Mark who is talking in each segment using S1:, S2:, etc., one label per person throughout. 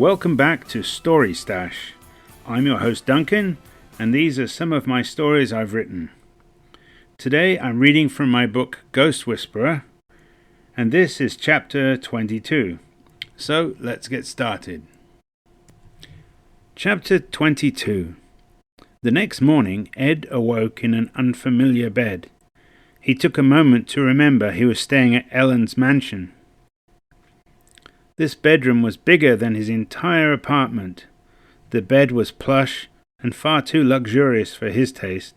S1: Welcome back to Story Stash. I'm your host Duncan, and these are some of my stories I've written. Today I'm reading from my book Ghost Whisperer, and this is chapter 22. So let's get started. Chapter 22. The next morning, Ed awoke in an unfamiliar bed. He took a moment to remember he was staying at Ellen's mansion. This bedroom was bigger than his entire apartment. The bed was plush and far too luxurious for his taste.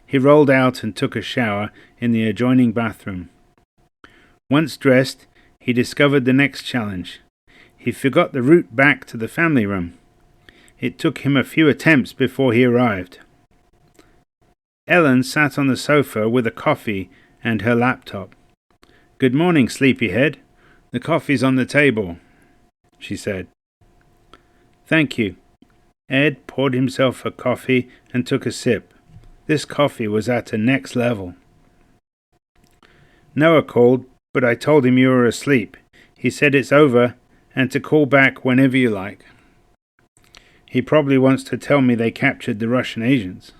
S1: He rolled out and took a shower in the adjoining bathroom. Once dressed, he discovered the next challenge. He forgot the route back to the family room. It took him a few attempts before he arrived. Ellen sat on the sofa with a coffee and her laptop. "Good morning, sleepyhead. The coffee's on the table," she said. "Thank you." Ed poured himself a coffee and took a sip. This coffee was at a next level. "Noah called, but I told him you were asleep. He said it's over and to call back whenever you like. He probably wants to tell me they captured the Russian agents."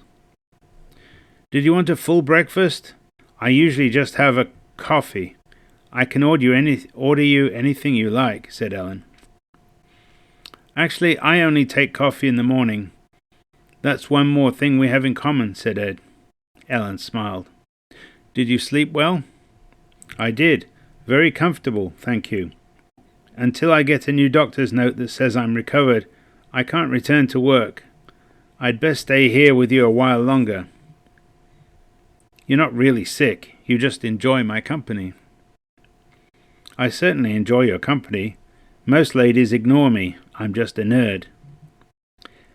S1: "Did you want a full breakfast? I usually just have a coffee. I can order you anything you like," said Ellen. "Actually, I only take coffee in the morning. That's one more thing we have in common," said Ed. Ellen smiled. "Did you sleep well?" "I did. Very comfortable, thank you. Until I get a new doctor's note that says I'm recovered, I can't return to work. I'd best stay here with you a while longer." "You're not really sick. You just enjoy my company." "I certainly enjoy your company. Most ladies ignore me. I'm just a nerd."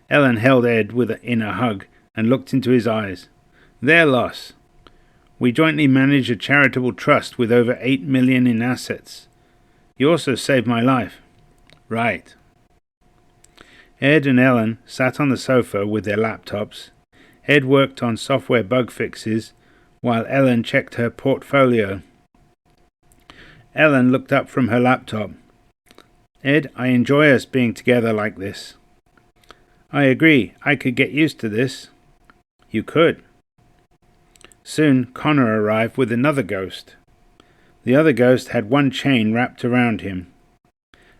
S1: Ellen held Ed in a hug and looked into his eyes. "Their loss. We jointly manage a charitable trust with over $8 million in assets. You also saved my life." "Right." Ed and Ellen sat on the sofa with their laptops. Ed worked on software bug fixes, while Ellen checked her portfolio. Ellen looked up from her laptop. "Ed, I enjoy us being together like this." "I agree. I could get used to this." "You could." Soon Connor arrived with another ghost. The other ghost had one chain wrapped around him.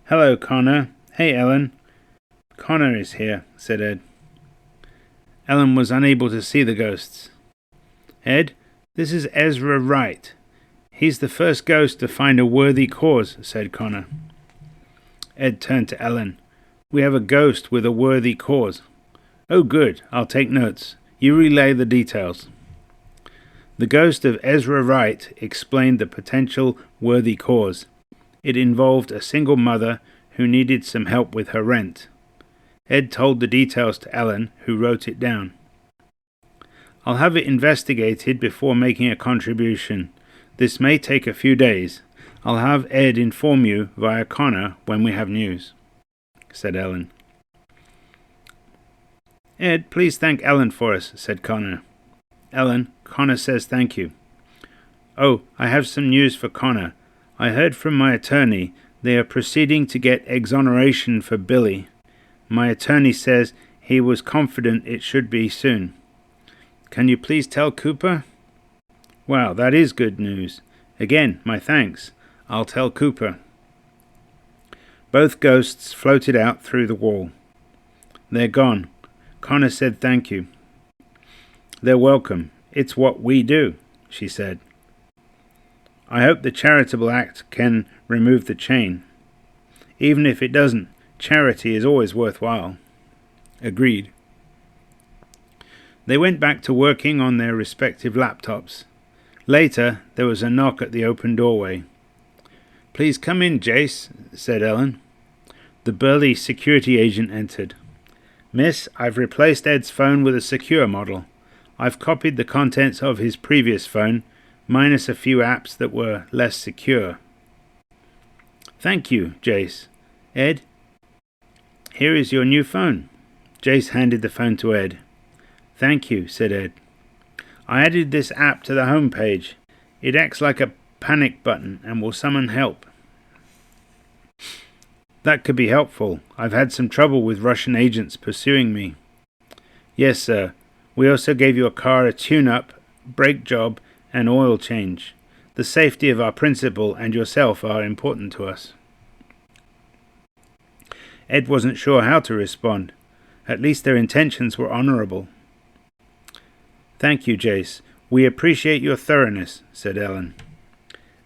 S1: "Hello, Connor." "Hey, Ellen." "Connor is here," said Ed. Ellen was unable to see the ghosts. "Ed, this is Ezra Wright. He's the first ghost to find a worthy cause," said Connor. Ed turned to Ellen. "We have a ghost with a worthy cause." "Oh, good. I'll take notes. You relay the details." The ghost of Ezra Wright explained the potential worthy cause. It involved a single mother who needed some help with her rent. Ed told the details to Ellen, who wrote it down. "I'll have it investigated before making a contribution. This may take a few days. I'll have Ed inform you via Connor when we have news," said Ellen. "Ed, please thank Ellen for us," said Connor. "Ellen, Connor says thank you." "Oh, I have some news for Connor. I heard from my attorney. They are proceeding to get exoneration for Billy. My attorney says he was confident it should be soon. Can you please tell Cooper?" "Wow, that is good news. Again, my thanks. I'll tell Cooper." Both ghosts floated out through the wall. "They're gone. Connor said thank you." "They're welcome. It's what we do," she said. "I hope the charitable act can remove the chain. Even if it doesn't, charity is always worthwhile." "Agreed." They went back to working on their respective laptops. Later, there was a knock at the open doorway. "Please come in, Jace," said Ellen. The burly security agent entered. "Miss, I've replaced Ed's phone with a secure model. I've copied the contents of his previous phone, minus a few apps that were less secure." "Thank you, Jace. Ed, here is your new phone." Jace handed the phone to Ed. "Thank you," said Ed. "I added this app to the home page. It acts like a panic button and will summon help." That could be helpful. I've had some trouble with Russian agents pursuing me. Yes, sir. We also gave your car a tune-up, brake job, and oil change. The safety of our principal and yourself are important to us. Ed wasn't sure how to respond. At least their intentions were honorable. Thank you, Jace. We appreciate your thoroughness, said Ellen.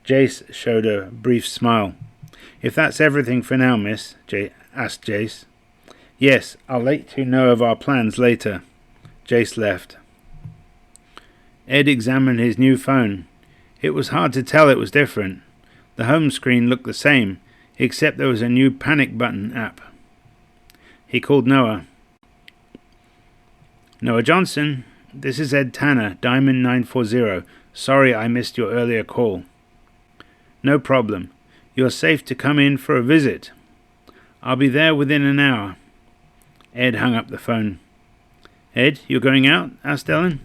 S1: Jace showed a brief smile. If that's everything for now, miss, asked Jace. Yes, I'll let you know of our plans later. Jace left. Ed examined his new phone. It was hard to tell it was different. The home screen looked the same, except there was a new panic button app. He called Noah. Noah Johnson, this is Ed Tanner, Diamond 940. Sorry I missed your earlier call. No problem. You're safe to come in for a visit. I'll be there within an hour. Ed hung up the phone. Ed, you're going out? Asked Ellen.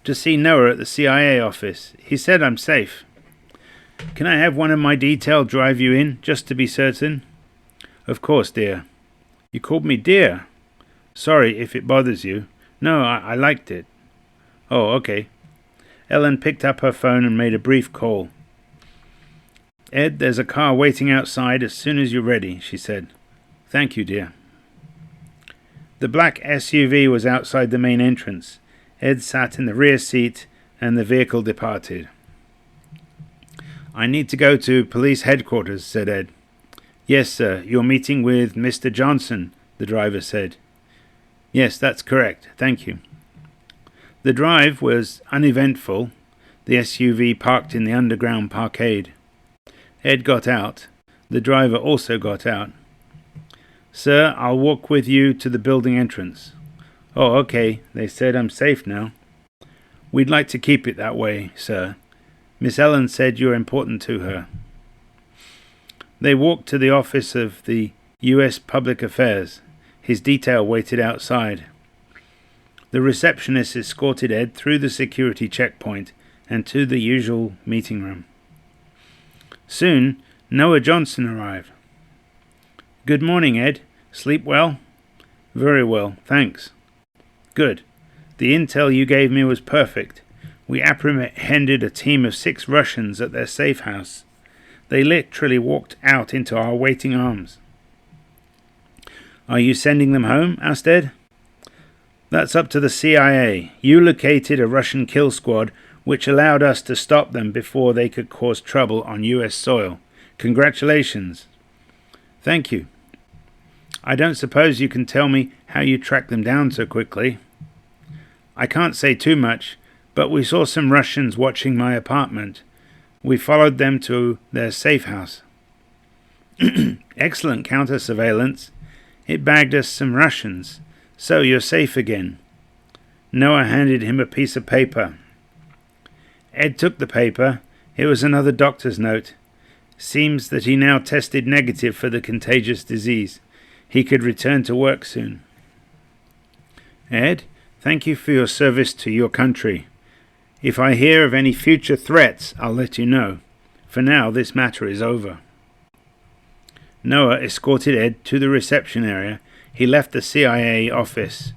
S1: To see Noah at the CIA office. He said I'm safe. Can I have one of my detail drive you in, just to be certain? Of course, dear. You called me dear. Sorry if it bothers you. No, I liked it. Oh, okay. Ellen picked up her phone and made a brief call. Ed, there's a car waiting outside as soon as you're ready, she said. Thank you, dear. The black SUV was outside the main entrance. Ed sat in the rear seat and the vehicle departed. I need to go to police headquarters, said Ed. Yes, sir. You're meeting with Mr. Johnson, the driver said. Yes, that's correct. Thank you. The drive was uneventful. The SUV parked in the underground parkade. Ed got out. The driver also got out. Sir, I'll walk with you to the building entrance. Oh, okay. They said I'm safe now. We'd like to keep it that way, sir. Miss Ellen said you're important to her. They walked to the office of the U.S. Public Affairs. His detail waited outside. The receptionist escorted Ed through the security checkpoint and to the usual meeting room. Soon, Noah Johnson arrived. Good morning, Ed. Sleep well? Very well, thanks. Good. The intel you gave me was perfect. We apprehended a team of 6 Russians at their safe house. They literally walked out into our waiting arms. Are you sending them home? Asked Ed. That's up to the CIA. You located a Russian kill squad which allowed us to stop them before they could cause trouble on U.S. soil. Congratulations. Thank you. I don't suppose you can tell me how you tracked them down so quickly. I can't say too much, but we saw some Russians watching my apartment. We followed them to their safe house. Excellent counter-surveillance. It bagged us some Russians. So you're safe again. Noah handed him a piece of paper. Ed took the paper. It was another doctor's note. Seems that he now tested negative for the contagious disease. He could return to work soon. Ed, thank you for your service to your country. If I hear of any future threats, I'll let you know. For now, this matter is over. Noah escorted Ed to the reception area. He left the CIA office.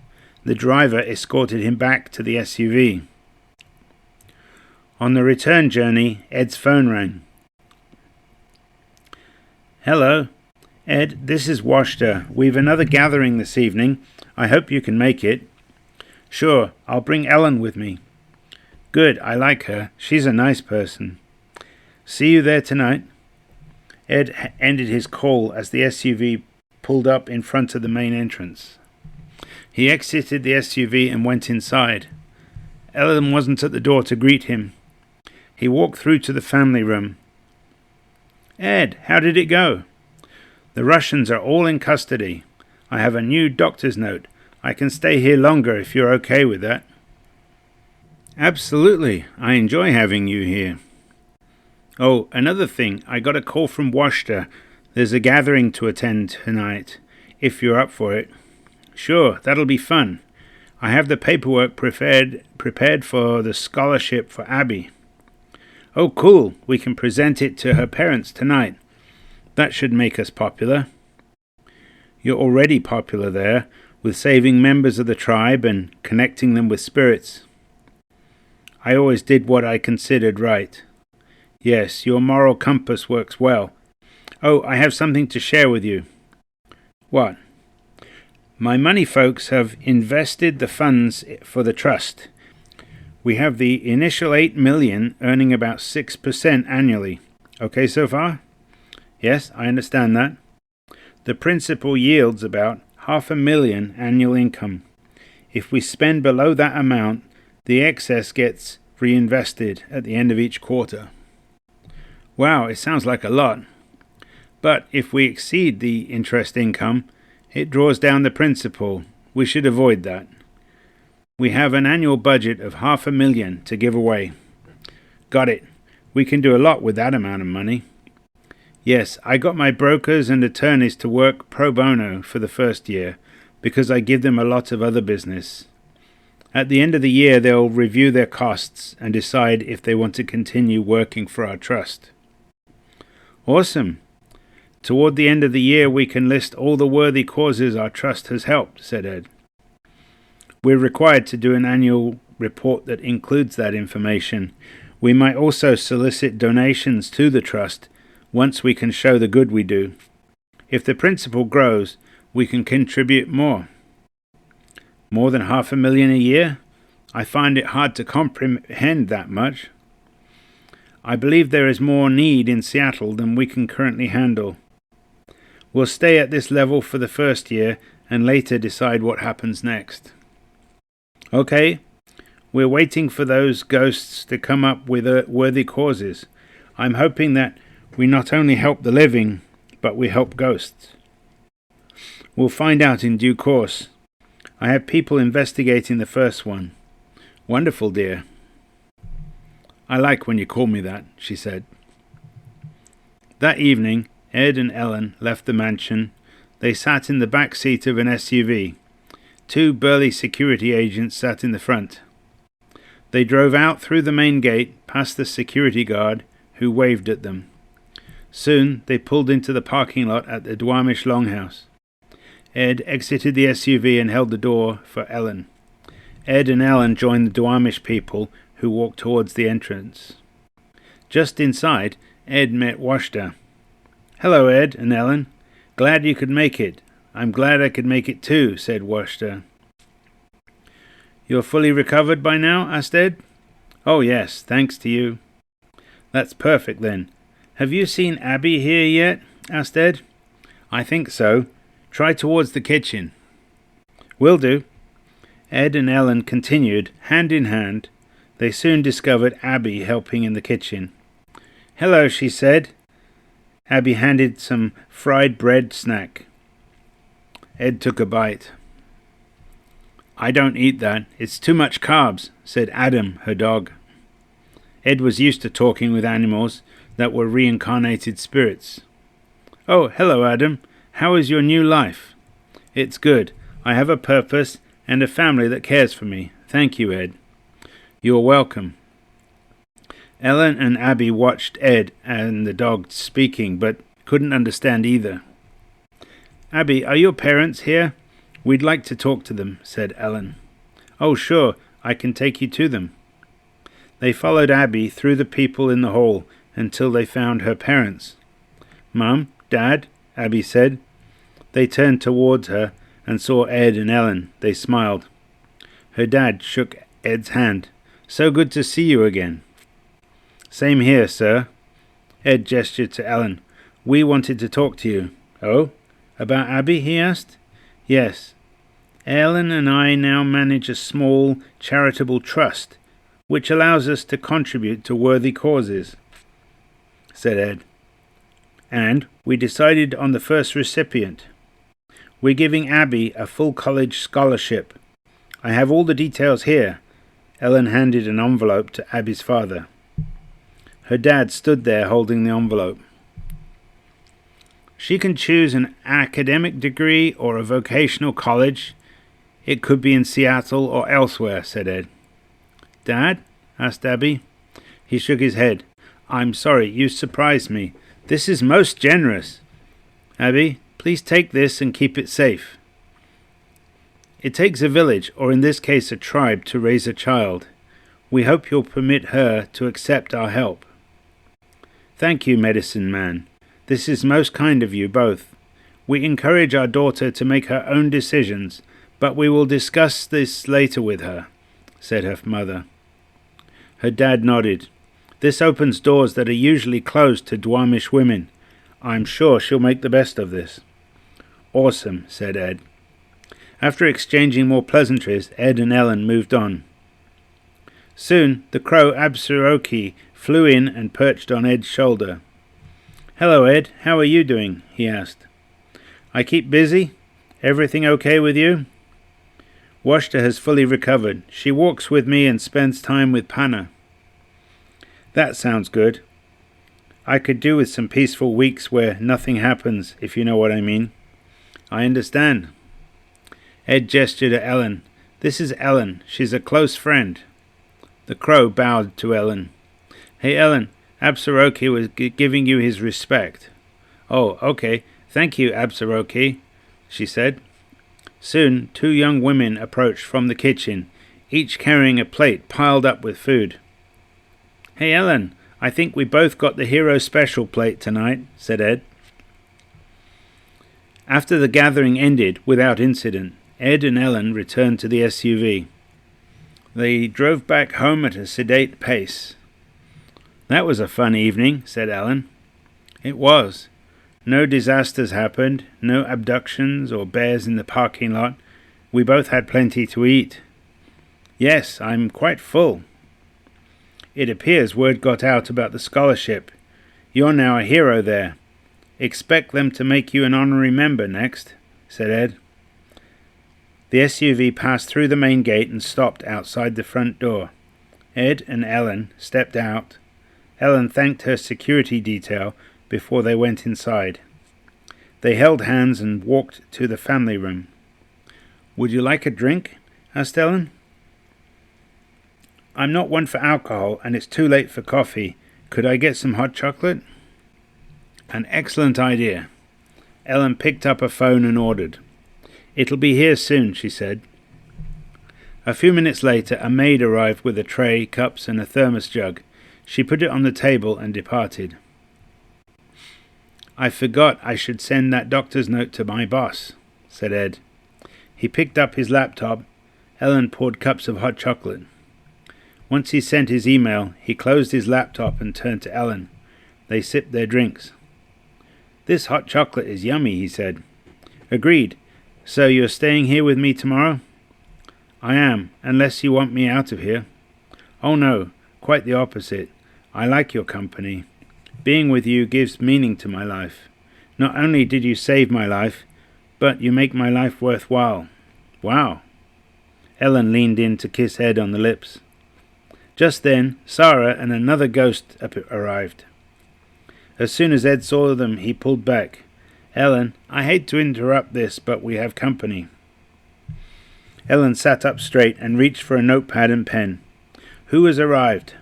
S1: The driver escorted him back to the SUV. On the return journey, Ed's phone rang. Hello. Ed, this is Washta. We've another gathering this evening. I hope you can make it. Sure, I'll bring Ellen with me. Good, I like her. She's a nice person. See you there tonight. Ed ended his call as the SUV pulled up in front of the main entrance. He exited the SUV and went inside. Ellen wasn't at the door to greet him. He walked through to the family room. Ed, how did it go? The Russians are all in custody. I have a new doctor's note. I can stay here longer if you're okay with that. Absolutely. I enjoy having you here. Oh, another thing. I got a call from Washta. There's a gathering to attend tonight, if you're up for it. Sure, that'll be fun. I have the paperwork prepared for the scholarship for Abby. Oh, cool. We can present it to her parents tonight. That should make us popular. You're already popular there, with saving members of the tribe and connecting them with spirits. I always did what I considered right. Yes, your moral compass works well. Oh, I have something to share with you. What? My money folks have invested the funds for the trust. We have the initial $8 million earning about 6% annually. Okay so far? Yes, I understand that. The principal yields about $500,000 annual income. If we spend below that amount, the excess gets reinvested at the end of each quarter. Wow, it sounds like a lot. But if we exceed the interest income, it draws down the principal. We should avoid that. We have an annual budget of $500,000 to give away. Got it. We can do a lot with that amount of money. Yes, I got my brokers and attorneys to work pro bono for the first year because I give them a lot of other business. At the end of the year, they'll review their costs and decide if they want to continue working for our trust. Awesome. Toward the end of the year, we can list all the worthy causes our trust has helped, said Ed. We're required to do an annual report that includes that information. We might also solicit donations to the trust once we can show the good we do. If the principal grows, we can contribute more. More than $500,000 a year? I find it hard to comprehend that much. I believe there is more need in Seattle than we can currently handle. We'll stay at this level for the first year and later decide what happens next. Okay, we're waiting for those ghosts to come up with worthy causes. I'm hoping that we not only help the living, but we help ghosts. We'll find out in due course. I have people investigating the first one. Wonderful, dear. I like when you call me that, she said. That evening, Ed and Ellen left the mansion. They sat in the back seat of an SUV. 2 burly security agents sat in the front. They drove out through the main gate, past the security guard, who waved at them. Soon they pulled into the parking lot at the Duwamish Longhouse. Ed exited the SUV and held the door for Ellen. Ed and Ellen joined the Duwamish people, who walked towards the entrance. Just inside, Ed met Washta. Hello, Ed and Ellen. Glad you could make it. I'm glad I could make it too, said Washta. You're fully recovered by now? Asked Ed. Oh, yes, thanks to you. That's perfect then. Have you seen Abby here yet? Asked Ed. I think so. Try towards the kitchen. Will do. Ed and Ellen continued, hand in hand. They soon discovered Abby helping in the kitchen. Hello, she said. Abby handed some fried bread snack. Ed took a bite. I don't eat that. It's too much carbs, said Adam, her dog. Ed was used to talking with animals that were reincarnated spirits. Oh, hello, Adam. How is your new life? It's good. I have a purpose and a family that cares for me. Thank you, Ed. You're welcome. Ellen and Abby watched Ed and the dog speaking, but couldn't understand either. Abby, are your parents here? We'd like to talk to them, said Ellen. Oh, sure. I can take you to them. They followed Abby through the people in the hall until they found her parents. Mum, Dad, Abby said. They turned towards her and saw Ed and Ellen. They smiled. Her dad shook Ed's hand. So good to see you again. Same here, sir. Ed gestured to Ellen. We wanted to talk to you. Oh? About Abby? He asked. Yes. Ellen and I now manage a small charitable trust, which allows us to contribute to worthy causes, said Ed. And we decided on the first recipient. We're giving Abby a full college scholarship. I have all the details here. Ellen handed an envelope to Abby's father. Her dad stood there holding the envelope. She can choose an academic degree or a vocational college. It could be in Seattle or elsewhere, said Ed. Dad? Asked Abby. He shook his head. I'm sorry, you surprised me. This is most generous. Abby, Please take this and keep it safe. It takes a village, or in this case a tribe, to raise a child. We hope you'll permit her to accept our help. Thank you, medicine man. This is most kind of you both. We encourage our daughter to make her own decisions, but we will discuss this later with her, said her mother. Her dad nodded. This opens doors that are usually closed to Duamish women. I'm sure she'll make the best of this. Awesome, said Ed. After exchanging more pleasantries, Ed and Ellen moved on. Soon the crow Absaroki flew in and perched on Ed's shoulder. Hello, Ed. How are you doing? He asked. I keep busy. Everything okay with you? Washta has fully recovered. She walks with me and spends time with Panna. That sounds good. I could do with some peaceful weeks where nothing happens, if you know what I mean. I understand. Ed gestured at Ellen. This is Ellen. She's a close friend. The crow bowed to Ellen. Hey, Ellen, Absaroki was giving you his respect. Oh, okay. Thank you, Absaroki, she said. Soon 2 young women approached from the kitchen, each carrying a plate piled up with food. Hey, Ellen, I think we both got the hero special plate tonight, said Ed. After the gathering ended without incident, Ed and Ellen returned to the SUV. They drove back home at a sedate pace. That was a fun evening, said Ellen. It was. No disasters happened, no abductions or bears in the parking lot. We both had plenty to eat. Yes, I'm quite full. It appears word got out about the scholarship. You're now a hero there. Expect them to make you an honorary member next, said Ed. The SUV passed through the main gate and stopped outside the front door. Ed and Ellen stepped out. Ellen thanked her security detail before they went inside. They held hands and walked to the family room. Would you like a drink? Asked Ellen. I'm not one for alcohol, and it's too late for coffee. Could I get some hot chocolate? An excellent idea. Ellen picked up a phone and ordered. It'll be here soon, she said. A few minutes later, a maid arrived with a tray, cups, and a thermos jug. She put it on the table and departed. I forgot I should send that doctor's note to my boss, said Ed. He picked up his laptop. Ellen poured cups of hot chocolate. Once he sent his email, he closed his laptop and turned to Ellen. They sipped their drinks. This hot chocolate is yummy, he said. Agreed. So you're staying here with me tomorrow? I am, unless you want me out of here. Oh no, quite the opposite. I like your company. Being with you gives meaning to my life. Not only did you save my life, but you make my life worthwhile. Wow. Ellen leaned in to kiss Ed on the lips. Just then, Sara and another ghost arrived. As soon as Ed saw them, he pulled back. Ellen, I hate to interrupt this, but we have company. Ellen sat up straight and reached for a notepad and pen. Who has arrived?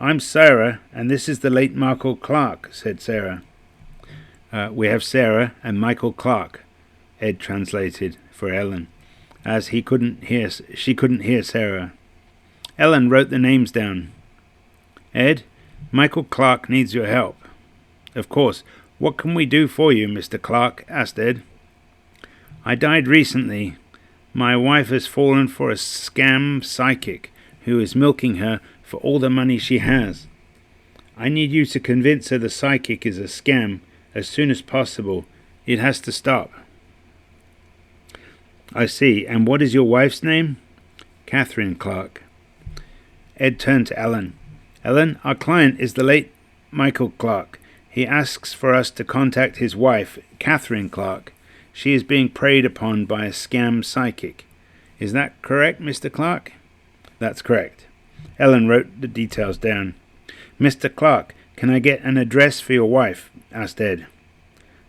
S1: I'm Sara, and this is the late Michael Clark, said Sara. We have Sara and Michael Clark, Ed translated for Ellen, as she couldn't hear Sara. Ellen wrote the names down. Ed, Michael Clark needs your help. Of course. What can we do for you, Mr. Clark? Asked Ed. I died recently. My wife has fallen for a scam psychic who is milking her for all the money she has. I need you to convince her the psychic is a scam as soon as possible. It has to stop. I see. And what is your wife's name? Catherine Clark. Ed turned to Ellen. Ellen, our client is the late Michael Clark. He asks for us to contact his wife, Catherine Clark. She is being preyed upon by a scam psychic. Is that correct, Mr. Clark? That's correct. Ellen wrote the details down. Mr. Clark, can I get an address for your wife? Asked Ed.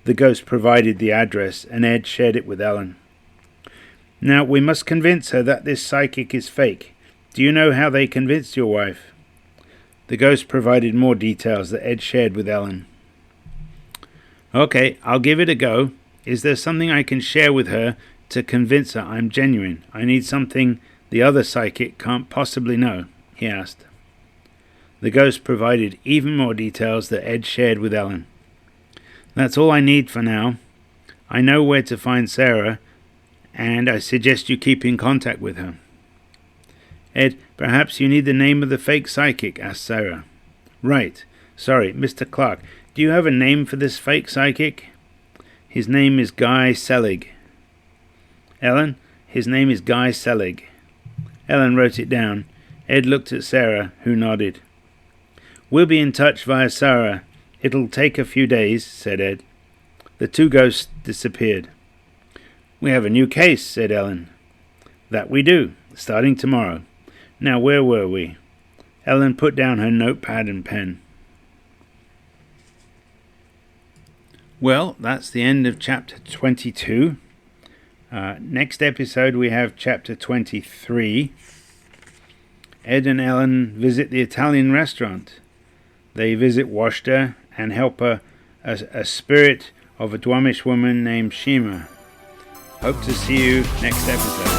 S1: The ghost provided the address, and Ed shared it with Ellen. Now, we must convince her that this psychic is fake. Do you know how they convinced your wife? The ghost provided more details that Ed shared with Ellen. Okay, I'll give it a go. Is there something I can share with her to convince her I'm genuine? I need something the other psychic can't possibly know, he asked. The ghost provided even more details that Ed shared with Ellen. That's all I need for now. I know where to find Sara, and I suggest you keep in contact with her. Ed, perhaps you need the name of the fake psychic, asked Sara. Right. Sorry, Mr. Clark, do you have a name for this fake psychic? His name is Guy Selig. Ellen, his name is Guy Selig. Ellen wrote it down. Ed looked at Sara, who nodded. We'll be in touch via Sara. It'll take a few days, said Ed. The two ghosts disappeared. We have a new case, said Ellen. That we do, starting tomorrow. Now, where were we? Ellen put down her notepad and pen. Well, that's the end of chapter 22. Next episode we have chapter 23. Ed and Ellen visit the Italian restaurant. They visit Washta and help a spirit of a Dwamish woman named Shima. Hope to see you next episode.